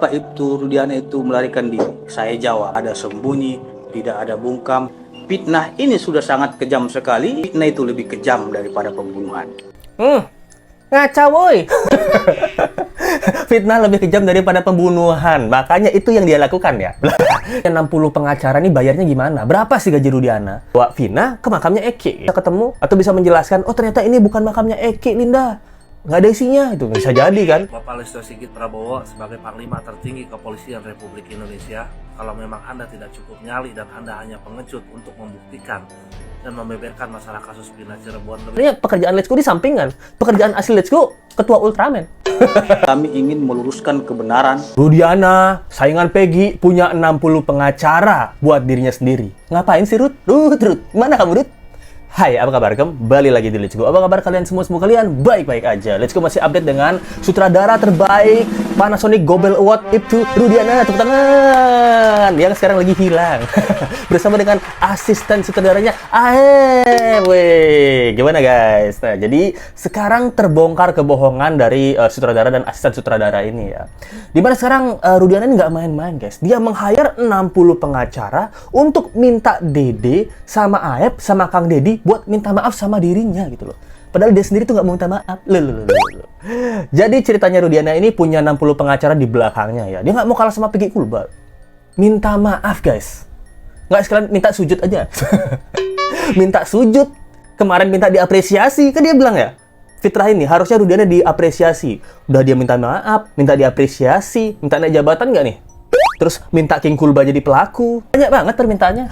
Pak Ibtu Rudiana itu melarikan diri? Saya jawab, ada sembunyi, tidak ada bungkam. Fitnah ini sudah sangat kejam sekali. Fitnah itu lebih kejam daripada pembunuhan. Ngaca woi. Fitnah lebih kejam daripada pembunuhan. Makanya itu yang dia lakukan ya. 60 pengacara nih bayarnya gimana? Berapa sih gaji Rudiana? Bawa Vina ke makamnya Eki. Bisa ketemu atau bisa menjelaskan, oh ternyata ini bukan makamnya Eki, Linda. Nggak ada isinya. Itu bisa jadi kan? Bapak Listio Sigit Prabowo sebagai Panglima tertinggi Kepolisian Republik Indonesia, kalau memang Anda tidak cukup nyali dan Anda hanya pengecut untuk membuktikan dan membeberkan masalah kasus Vina Cirebon. Sebenarnya pekerjaan Let's Go di sampingan. Pekerjaan asli Let's Go, Ketua Ultraman. Kami ingin meluruskan kebenaran. Rudiana, saingan Peggy, punya 60 pengacara buat dirinya sendiri. Ngapain sih, Rut? Rut, mana kamu, Rut? Hai, apa kabar? Kembali lagi di Let's Go. Apa kabar kalian semua kalian? Baik-baik aja. Let's Go masih update dengan sutradara terbaik Panasonic Gobel Award, Ibtu Rudiana. Tepuk tangan! Yang sekarang lagi hilang. Bersama dengan asisten sutradaranya, weh, gimana guys? Nah, jadi sekarang terbongkar kebohongan dari sutradara dan asisten sutradara ini ya. Dimana sekarang Rudiana ini nggak main-main guys. Dia meng-hire 60 pengacara untuk minta Dede sama Aep sama Kang Dedi buat minta maaf sama dirinya gitu loh. Padahal dia sendiri tuh nggak mau minta maaf. Jadi ceritanya Rudiana ini punya 60 pengacara di belakangnya ya. Dia nggak mau kalah sama Peggy Kulbar. Minta maaf guys. Nggak sekalian minta sujud aja. Minta sujud. Kemarin minta diapresiasi. Kan dia bilang ya, fitrah ini harusnya Rudiana diapresiasi. Udah dia minta maaf, minta diapresiasi, minta naik jabatan nggak nih? Terus minta King Kulba jadi pelaku. Banyak banget permintaannya.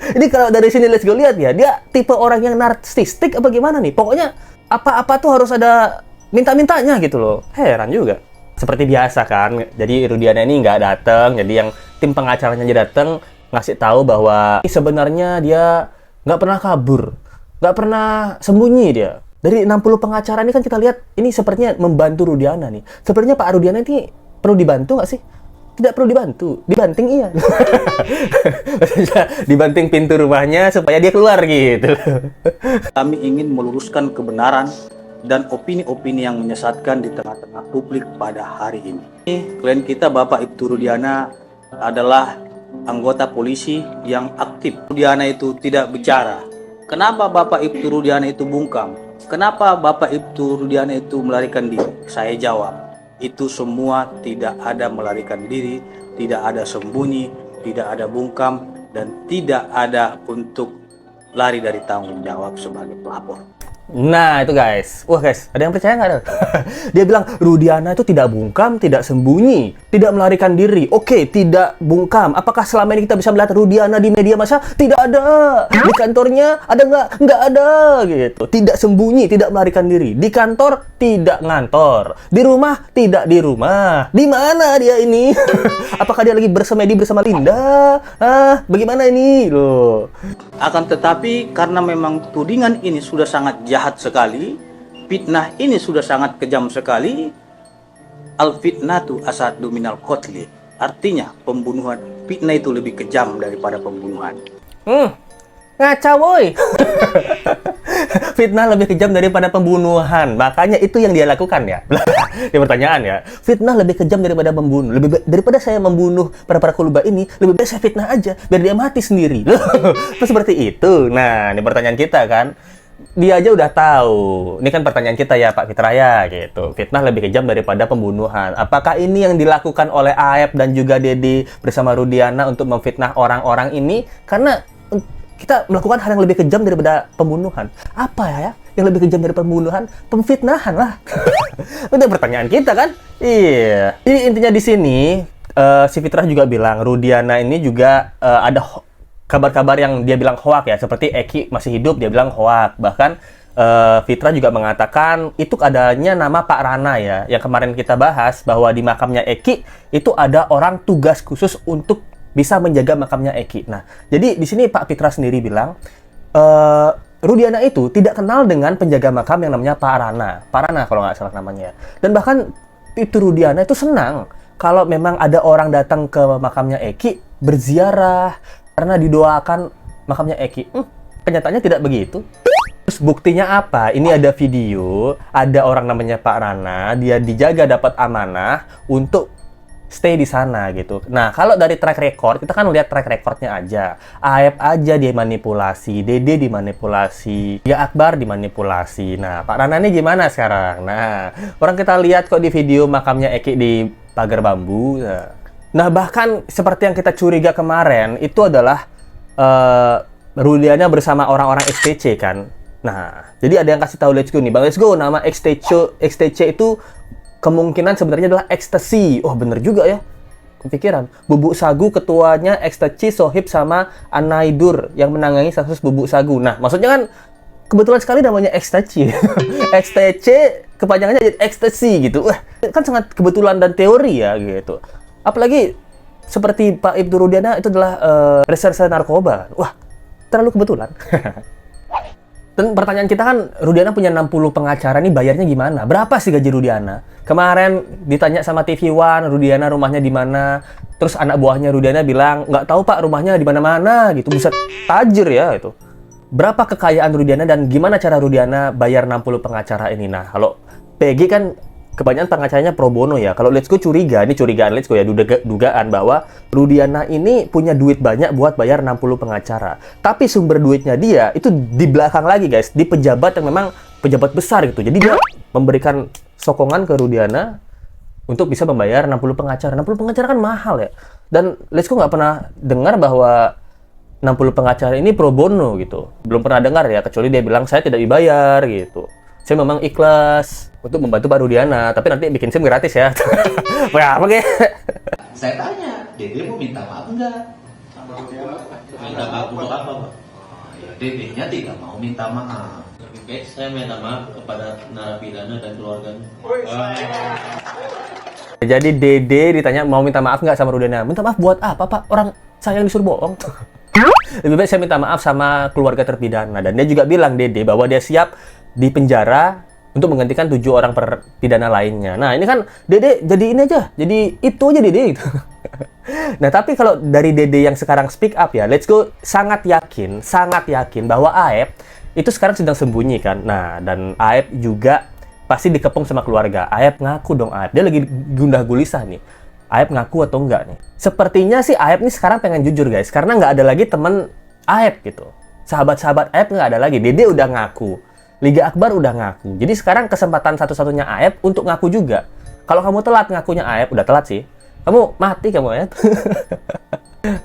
Ini kalau dari sini Let's Go lihat ya, dia tipe orang yang narsistik apa gimana nih? Pokoknya apa-apa tuh harus ada minta-mintanya gitu loh. Heran juga. Seperti biasa kan, jadi Rudiana ini nggak datang, jadi yang tim pengacaranya aja datang ngasih tahu bahwa sebenarnya dia nggak pernah kabur, nggak pernah sembunyi dia. Dari 60 pengacara ini kan kita lihat, ini sepertinya membantu Rudiana nih. Sepertinya Pak Rudiana ini perlu dibantu nggak sih? Tidak perlu dibantu, dibanting iya. Dibanting pintu rumahnya supaya dia keluar gitu. Kami ingin meluruskan kebenaran dan opini-opini yang menyesatkan di tengah-tengah publik pada hari ini. Klien kita Bapak Ibtu Rudiana adalah anggota polisi yang aktif. Rudiana itu tidak bicara. Kenapa Bapak Ibtu Rudiana itu bungkam? Kenapa Bapak Ibtu Rudiana itu melarikan diri? Saya jawab, itu semua tidak ada melarikan diri, tidak ada sembunyi, tidak ada bungkam, dan tidak ada untuk lari dari tanggung jawab sebagai pelapor. Nah itu guys, wah guys, ada yang percaya nggak? Dia bilang Rudiana itu tidak bungkam, tidak sembunyi, tidak melarikan diri. Oke, tidak bungkam. Apakah selama ini kita bisa melihat Rudiana di media massa? Tidak ada. Di kantornya ada nggak? Nggak ada gitu. Tidak sembunyi, tidak melarikan diri. Di kantor tidak ngantor. Di rumah tidak di rumah. Di mana dia ini? Apakah dia lagi bersemedi bersama Linda? Bagaimana ini loh? Akan tetapi karena memang tudingan ini sudah sangat jahat sekali, fitnah ini sudah sangat kejam sekali, al-fitnatu asaddu minal qatli. Artinya pembunuhan, fitnah itu lebih kejam daripada pembunuhan. Ngaca woi. Fitnah lebih kejam daripada pembunuhan. Makanya itu yang dia lakukan ya. Ini pertanyaan ya. Fitnah lebih kejam daripada membunuh. Daripada saya membunuh para kulba ini, lebih baik saya fitnah aja biar dia mati sendiri. Seperti itu. Nah, ini pertanyaan kita kan. Dia aja udah tahu. Ini kan pertanyaan kita ya Pak Fitra ya gitu. Fitnah lebih kejam daripada pembunuhan. Apakah ini yang dilakukan oleh Aep dan juga Dedi bersama Rudiana untuk memfitnah orang-orang ini? Karena kita melakukan hal yang lebih kejam daripada pembunuhan. Apa ya yang lebih kejam dari pembunuhan? Pemfitnahan lah. Itu pertanyaan kita kan? Iya. Jadi intinya di sini si Fitrah juga bilang Rudiana ini juga ada kabar-kabar yang dia bilang hoak ya. Seperti Eki masih hidup, dia bilang hoak. Bahkan Fitrah juga mengatakan itu adanya nama Pak Rana ya. Yang kemarin kita bahas bahwa di makamnya Eki itu ada orang tugas khusus untuk bisa menjaga makamnya Eki. Nah, jadi di sini Pak Fitra sendiri bilang Rudiana itu tidak kenal dengan penjaga makam yang namanya Pak Rana. Pak Rana kalau nggak salah namanya. Dan bahkan itu Rudiana itu senang kalau memang ada orang datang ke makamnya Eki berziarah karena didoakan makamnya Eki. Kenyataannya tidak begitu. Terus buktinya apa? Ini ada video, ada orang namanya Pak Rana, dia dijaga dapat amanah untuk stay di sana gitu. Nah, kalau dari track record, kita kan lihat track recordnya aja. Aep aja dimanipulasi, Dede dimanipulasi, ya Akbar dimanipulasi. Nah, Pak Rana ini gimana sekarang? Nah, orang kita lihat kok di video makamnya Eki di pagar bambu. Nah, bahkan seperti yang kita curiga kemarin, itu adalah Rudiana bersama orang-orang XTC kan. Nah, jadi ada yang kasih tahu Let's Go nih. Bang Let's Go, nama XTC itu kemungkinan sebenarnya adalah ekstasi. Oh, bener juga ya. Kepikiran. Bubuk Sagu ketuanya ekstasi Sohib sama Anaidur yang menangani kasus Bubuk Sagu. Nah, maksudnya kan kebetulan sekali namanya ekstasi. XTC kepanjangannya jadi ekstasi gitu. Wah, kan sangat kebetulan dan teori ya gitu. Apalagi seperti Pak Ibtu Rudiana itu adalah reserse narkoba. Wah, terlalu kebetulan. Dan pertanyaan kita kan, Rudiana punya 60 pengacara nih, bayarnya gimana? Berapa sih gaji Rudiana? Kemarin ditanya sama TV One, Rudiana rumahnya di mana? Terus anak buahnya Rudiana bilang, nggak tahu Pak, rumahnya di mana-mana gitu. Buset, tajir ya itu. Berapa kekayaan Rudiana dan gimana cara Rudiana bayar 60 pengacara ini? Nah, kalau PG kan kebanyakan pengacaranya pro bono ya. Kalau Let's Go curiga, ini curigaan Let's Go ya, dugaan bahwa Rudiana ini punya duit banyak buat bayar 60 pengacara. Tapi sumber duitnya dia itu di belakang lagi guys, di pejabat yang memang pejabat besar gitu. Jadi dia memberikan sokongan ke Rudiana untuk bisa membayar 60 pengacara. 60 pengacara kan mahal ya. Dan Let's Go nggak pernah dengar bahwa 60 pengacara ini pro bono gitu. Belum pernah dengar ya, kecuali dia bilang saya tidak dibayar gitu. Saya memang ikhlas untuk membantu Pak Rudiana, tapi nanti bikin SIM gratis ya. Wah, oke. Saya tanya, Dede mau minta maaf enggak? Minta maaf untuk apa, Pak? Ya, Dede-nya tidak mau minta maaf. Lebih baik saya minta maaf kepada narapidana dan keluarganya. Jadi Dede ditanya mau minta maaf nggak sama Rudiana. Minta maaf buat apa, Pak? Orang saya yang disuruh bohong. Lebih baik saya minta maaf sama keluarga terpidana. Dan dia juga bilang, Dede, bahwa dia siap di penjara untuk menggantikan 7 orang terpidana lainnya. Nah, ini kan Dede jadi ini aja. Jadi itu aja Dede gitu. Nah, tapi kalau dari Dede yang sekarang speak up ya, Let's Go sangat yakin bahwa Aep itu sekarang sedang sembunyi kan. Nah, dan Aep juga pasti dikepung sama keluarga. Aep ngaku dong, Aep. Dia lagi gundah gulisah nih. Aep ngaku atau enggak nih? Sepertinya sih Aep nih sekarang pengen jujur guys, karena nggak ada lagi temen Aep gitu. Sahabat-sahabat Aep nggak ada lagi. Dede udah ngaku. Liga Akbar udah ngaku. Jadi sekarang kesempatan satu-satunya Aep untuk ngaku juga. Kalau kamu telat ngakunya Aep, udah telat sih. Kamu mati kamu Aep.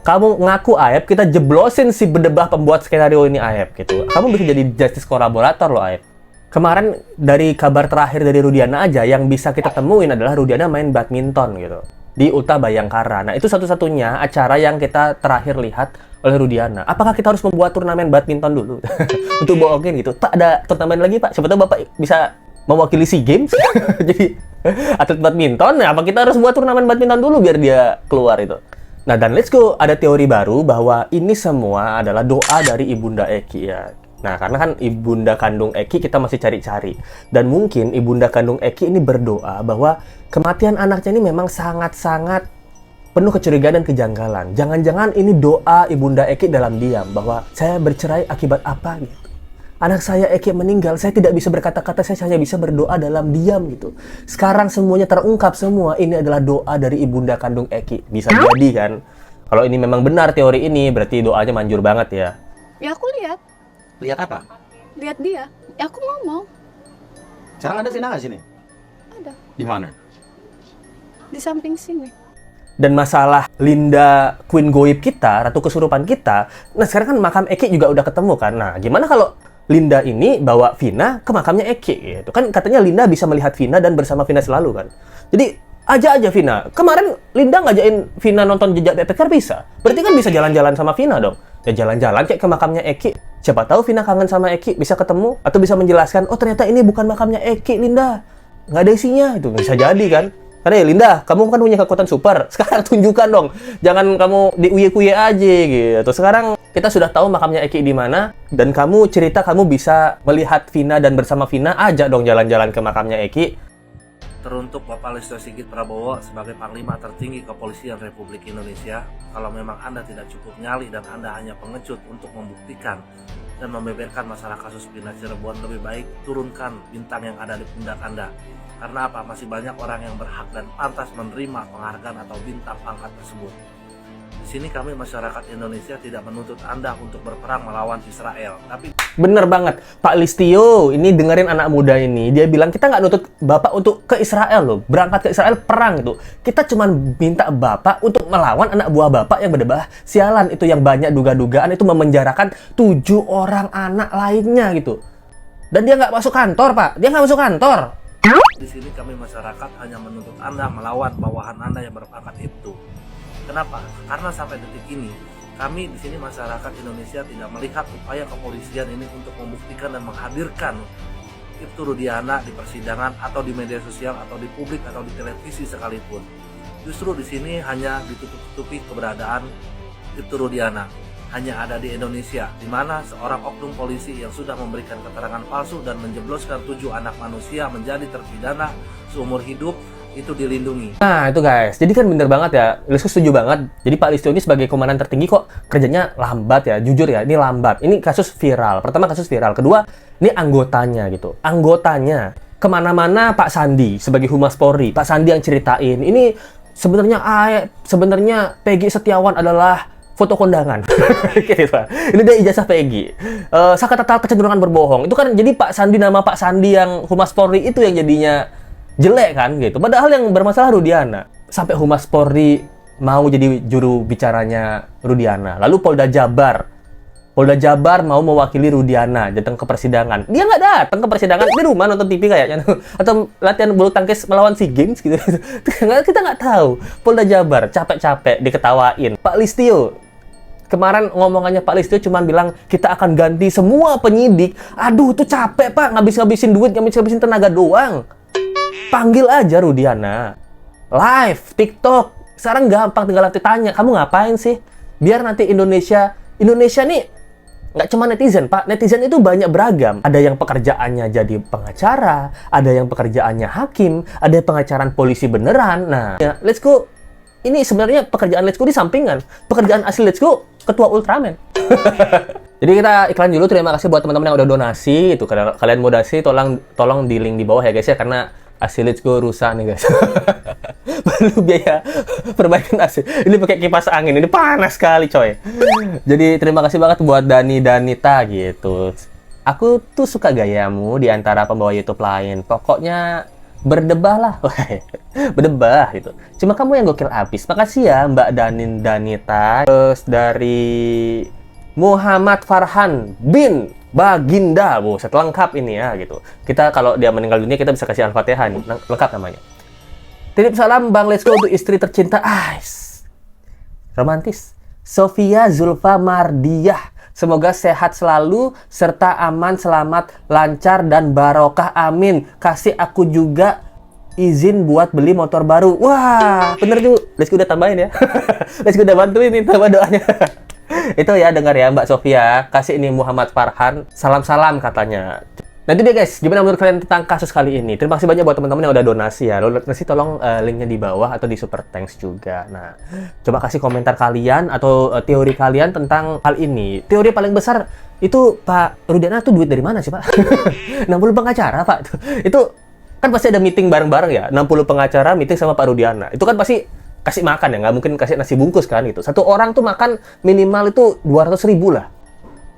Kamu ngaku Aep, kita jeblosin si berdebah pembuat skenario ini Aep gitu. Kamu bisa jadi justice kolaborator loh Aep. Kemarin dari kabar terakhir dari Rudiana aja yang bisa kita temuin adalah Rudiana main badminton gitu di Uta Bayangkara. Nah, itu satu-satunya acara yang kita terakhir lihat oleh Rudiana. Apakah kita harus membuat turnamen badminton dulu untuk bohongin gitu? Pak, ada turnamen lagi Pak? Siapa tahu Bapak bisa mewakili SEA Games. Jadi atlet badminton. Nah, apa kita harus buat turnamen badminton dulu biar dia keluar itu? Nah, dan Let's Go ada teori baru bahwa ini semua adalah doa dari Ibunda Eki ya. Nah, karena kan ibunda kandung Eki kita masih cari-cari. Dan mungkin ibunda kandung Eki ini berdoa bahwa kematian anaknya ini memang sangat-sangat penuh kecurigaan dan kejanggalan. Jangan-jangan ini doa ibunda Eki dalam diam bahwa saya bercerai akibat apa gitu. Anak saya Eki meninggal, saya tidak bisa berkata-kata, saya hanya bisa berdoa dalam diam gitu. Sekarang semuanya terungkap semua, ini adalah doa dari ibunda kandung Eki. Bisa jadi kan? Kalau ini memang benar teori ini, berarti doanya manjur banget ya. Ya aku lihat. Lihat apa? Lihat dia. Ya aku ngomong. Sekarang ada Vina nggak sini? Ada. Di mana? Di samping sini. Dan masalah Linda Queen Goib kita, Ratu Kesurupan kita, nah sekarang kan makam Eki juga udah ketemu kan. Nah, gimana kalau Linda ini bawa Vina ke makamnya Eki gitu. Kan katanya Linda bisa melihat Vina dan bersama Vina selalu kan. Jadi ajak aja Vina. Kemarin Linda ngajakin Vina nonton Jejak Bebek kan bisa. Berarti kan bisa jalan-jalan sama Vina dong. Ya jalan-jalan kayak ke makamnya Eki. Siapa tahu Vina kangen sama Eki, bisa ketemu atau bisa menjelaskan, oh ternyata ini bukan makamnya Eki, Linda. Nggak ada isinya. Itu bisa jadi kan. Karena ya Linda, kamu kan punya kekuatan super. Sekarang tunjukkan dong. Jangan kamu diuye-kuye aja gitu. Sekarang kita sudah tahu makamnya Eki di mana dan kamu cerita kamu bisa melihat Vina dan bersama Vina, ajak dong jalan-jalan ke makamnya Eki. Teruntuk Bapak Listio Sigit Prabowo sebagai Panglima tertinggi Kepolisian Republik Indonesia, kalau memang Anda tidak cukup nyali dan Anda hanya pengecut untuk membuktikan dan membeberkan masalah kasus Pindah Cirebon, lebih baik turunkan bintang yang ada di pundak Anda. Karena apa? Masih banyak orang yang berhak dan pantas menerima penghargaan atau bintang pangkat tersebut. Di sini kami masyarakat Indonesia tidak menuntut Anda untuk berperang melawan Israel, tapi Bener banget, Pak Listio, ini dengerin anak muda ini. Dia bilang, kita nggak nuntut Bapak untuk ke Israel loh. Berangkat ke Israel perang gitu. Kita cuma minta Bapak untuk melawan anak buah Bapak yang berdebah sialan. Itu yang banyak duga-dugaan itu memenjarakan 7 orang anak lainnya gitu. Dan dia nggak masuk kantor, Pak. Dia nggak masuk kantor. di sini kami masyarakat hanya menuntut Anda melawan bawahan Anda yang berpangkat itu. Kenapa? Karena sampai detik ini kami di sini masyarakat Indonesia tidak melihat upaya kepolisian ini untuk membuktikan dan menghadirkan Ibtu Rudiana di persidangan atau di media sosial atau di publik atau di televisi sekalipun. Justru di sini hanya ditutup-tutupi keberadaan Ibtu Rudiana. Hanya ada di Indonesia, di mana seorang oknum polisi yang sudah memberikan keterangan palsu dan menjebloskan 7 anak manusia menjadi terpidana seumur hidup itu dilindungi. Nah itu guys, jadi kan bener banget ya, Listio setuju banget. Jadi Pak Listio ini sebagai komandan tertinggi kok kerjanya lambat ya, jujur ya, ini lambat. Ini kasus viral, pertama kasus viral, kedua ini anggotanya gitu. Anggotanya, kemana-mana Pak Sandi sebagai Humas Polri, Pak Sandi yang ceritain, ini sebenarnya Peggy Setiawan adalah foto kondangan. Gitu. Ini dia ijazah Peggy. Saka total kecenderungan berbohong. Itu kan jadi Pak Sandi, nama Pak Sandi yang Humas Polri itu yang jadinya jelek kan gitu. Padahal yang bermasalah Rudiana. Sampai Humas Polri mau jadi juru bicaranya Rudiana. Lalu Polda Jabar mau mewakili Rudiana datang ke persidangan. Dia nggak datang ke persidangan, di rumah nonton TV kayaknya. Atau latihan bulu tangkis melawan SEA Games gitu. Kita nggak tahu. Polda Jabar capek-capek diketawain. Pak Listio, kemarin ngomongannya Pak Listio cuma bilang kita akan ganti semua penyidik. Aduh, itu capek Pak, ngabis-ngabisin duit, ngabis-ngabisin tenaga doang. Panggil aja Rudiana. Live, TikTok. Sekarang gampang, tinggal nanti tanya, kamu ngapain sih? Biar nanti Indonesia nih nggak cuma netizen, Pak. Netizen itu banyak beragam. Ada yang pekerjaannya jadi pengacara, ada yang pekerjaannya hakim, ada yang pengacaraan polisi beneran. Nah, ya, Let's Go. Ini sebenarnya pekerjaan Let's Go di sampingan. Pekerjaan asli Let's Go, ketua Ultraman. Jadi kita iklan dulu. Terima kasih buat teman-teman yang udah donasi. Itu kalau kalian mau donasi, tolong di link di bawah ya guys ya, karena AC Let's Go rusak nih guys. Perlu biaya perbaikan AC. Ini pakai kipas angin, ini panas sekali coy. Jadi terima kasih banget buat Dani Danita gitu. Aku tuh suka gayamu di antara pembawa YouTube lain. Pokoknya berdebah lah. Berdebah gitu. Cuma kamu yang gokil abis. Makasih ya Mbak Danin Danita. Terus dari Muhammad Farhan bin Baginda, set lengkap ini ya gitu. Kita kalau dia meninggal dunia kita bisa kasih Al-Fatihah nih, lengkap namanya. Titip salam Bang Let's Go untuk istri tercinta. Romantis. Sofia Zulfa Mardiah. Semoga sehat selalu serta aman, selamat, lancar dan barokah. Amin. Kasih aku juga izin buat beli motor baru. Wah, bener tuh. Let's Go udah tambahin ya. Let's Go udah bantuin nih tambah doanya. Itu ya, dengar ya Mbak Sofia, kasih ini Muhammad Farhan, salam-salam katanya. Nah itu dia guys, gimana menurut kalian tentang kasus kali ini? Terima kasih banyak buat teman-teman yang udah donasi ya. Lo donasi tolong linknya di bawah atau di super thanks juga. Nah, coba kasih komentar kalian atau teori kalian tentang hal ini. Teori paling besar itu Pak Rudiana tuh duit dari mana sih Pak? 60 pengacara Pak. Itu kan pasti ada meeting bareng-bareng ya. 60 pengacara meeting sama Pak Rudiana. Itu kan pasti kasih makan ya, nggak mungkin kasih nasi bungkus kan gitu. Satu orang tuh makan minimal itu 200.000 lah.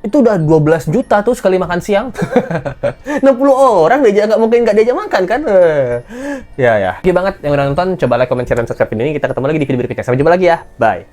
Itu udah 12 juta tuh sekali makan siang. 60 orang nggak mungkin nggak diajak makan kan. Ya. Oke banget yang udah nonton, coba like, comment, share, dan subscribe video ini. Kita ketemu lagi di video berikutnya. Sampai jumpa lagi ya. Bye.